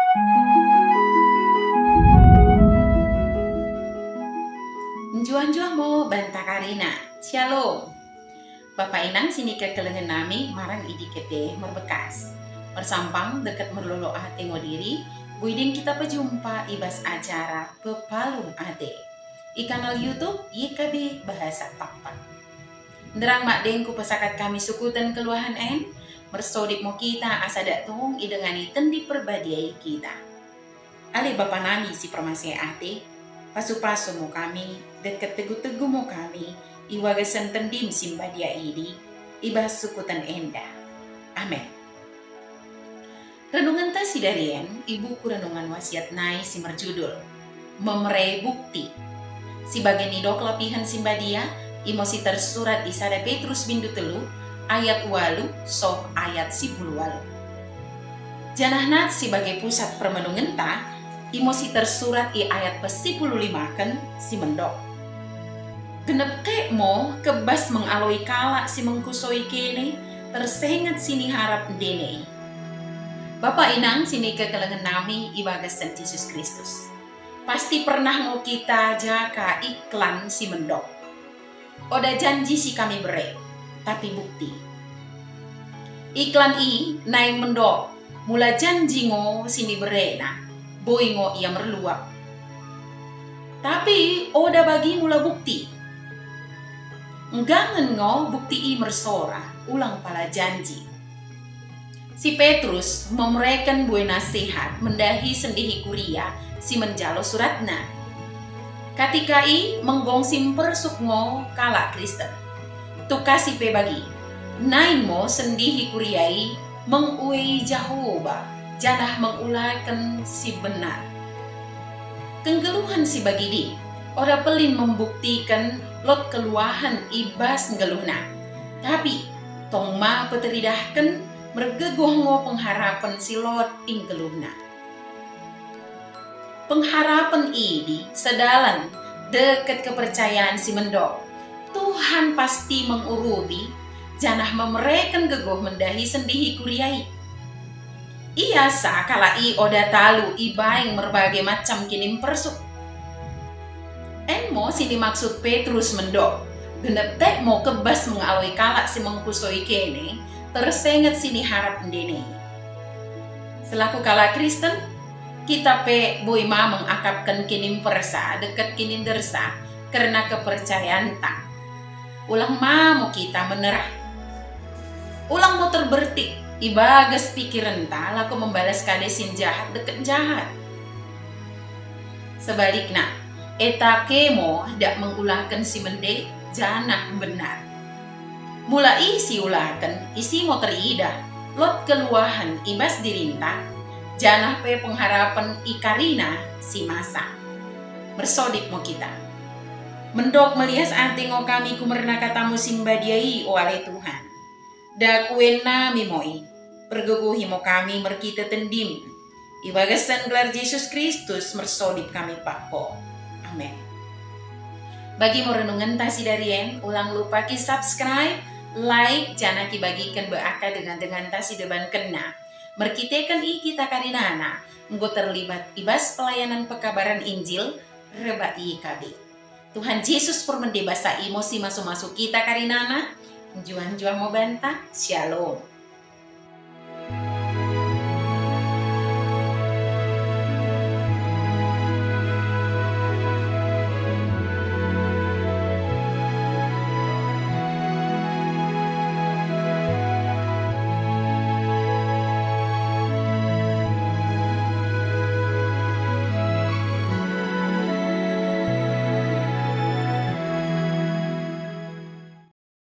Juan mo banta karina. Shalom. Bapak inang sini ke kelengan nami marang idikete merbekas. Mersampang dekat merlolo ate ngodiri, buidin kita pejumpa ibas acara pepalung ate. I kanal YouTube YKB Bahasa Pakpak. Nderang mak dengku pesakat kami sukutan keluahan en, mersodik mo kita asada tung idengani tendi perbadiai kita. Ale bapak nami si permasai ate, pasu-pasu mo kami, deket tegu-tegu mo kami, iwagasan tendim simbadia ini, ibas sukutan enda. Amin. Renungan tasi darien, ibuku renungan wasiat nai si merjudul, memerai bukti. Si bagian idok lapihan simbadia, imosi tersurat di sada Petrus bindu telu, ayat walu, soh ayat si buluwalu. Janahnat si bagai pusat permenungan ta, imosi tersurat i ayat pe-15 kan si mendok. Genep kek mo kebas mengaloi kala si mengkusoi kene tersengat sini harap dene. Bapak inang sini ke kelengan nami ibagasan Yesus Kristus. Pasti pernah mau kita jaka iklan si mendok. Oda janji si kami bere, tapi bukti. Iklan i naik mendok, mula janji ngo sini bere na. Boy ngo ia merluap. Tapi oda bagi mula bukti. Enggangen ngo bukti i mersora, ulang pala janji. Si Petrus memereken buah nasihat mendahi sendihi kuria si menjalo suratna. Katika i menggongsim persuk ngo kala Kristen. Tukasi pe bagi. Nain mo sendihi kuriai menguei Jahoba. Janah mengulakan si benar. Kenggeluhan si bagi di, ora pelin membuktikan lot keluahan ibas ngeluhna. Tapi, tong ma peteridahkan mergegoh ngo pengharapan si lot ing geluhna. Pengharapan ini sedalan deket kepercayaan si mendok. Tuhan pasti mengurubi, janah memereken gegoh mendahi sendihi kuriai. Iya sa kala i oda talu ibaing berbagai macam kinim persuk. Enmo sini maksud Petrus mendok. Genep tek mo kebas mengaloi kalak si mengkusoi kene, tersengat sini harap ndene. Selaku kala Kristen, kita pe boy ma mengakapkan kinim persa dekat kinim dersa karena kepercayaan tak. Ulang ma mo kita menerah. Ulang mo terbertik. Ibagas pikiran ta laku membalas kadesin jahat deket jahat. Sebaliknya, eta kemo dak mengulahkan si mende janah benar. Mula isi ulahkan isi mo teridah lot keluahan ibas dirinta janah pe pengharapan ikarina si masa. Bersodik mo kita. Mendok melias antingo kami kumerna katamu simbadiai oleh Tuhan. Dakwena mimoi, pergeguhi mo kami merkita tendim. Ibagasan gelar Yesus Kristus mersodip kami pakko. Amin. Bagi mo renungan tasi darien, ulang lupa ki subscribe, like, jana ki bagikan beaka dengan tasi deban kena. Merkitekan i kita karinana, enggo terlibat ibas pelayanan pekabaran Injil, reba YKB. Tuhan Yesus permende basa emosi masuk-masuk kita karinana, juan-juan mau bantah, shalom.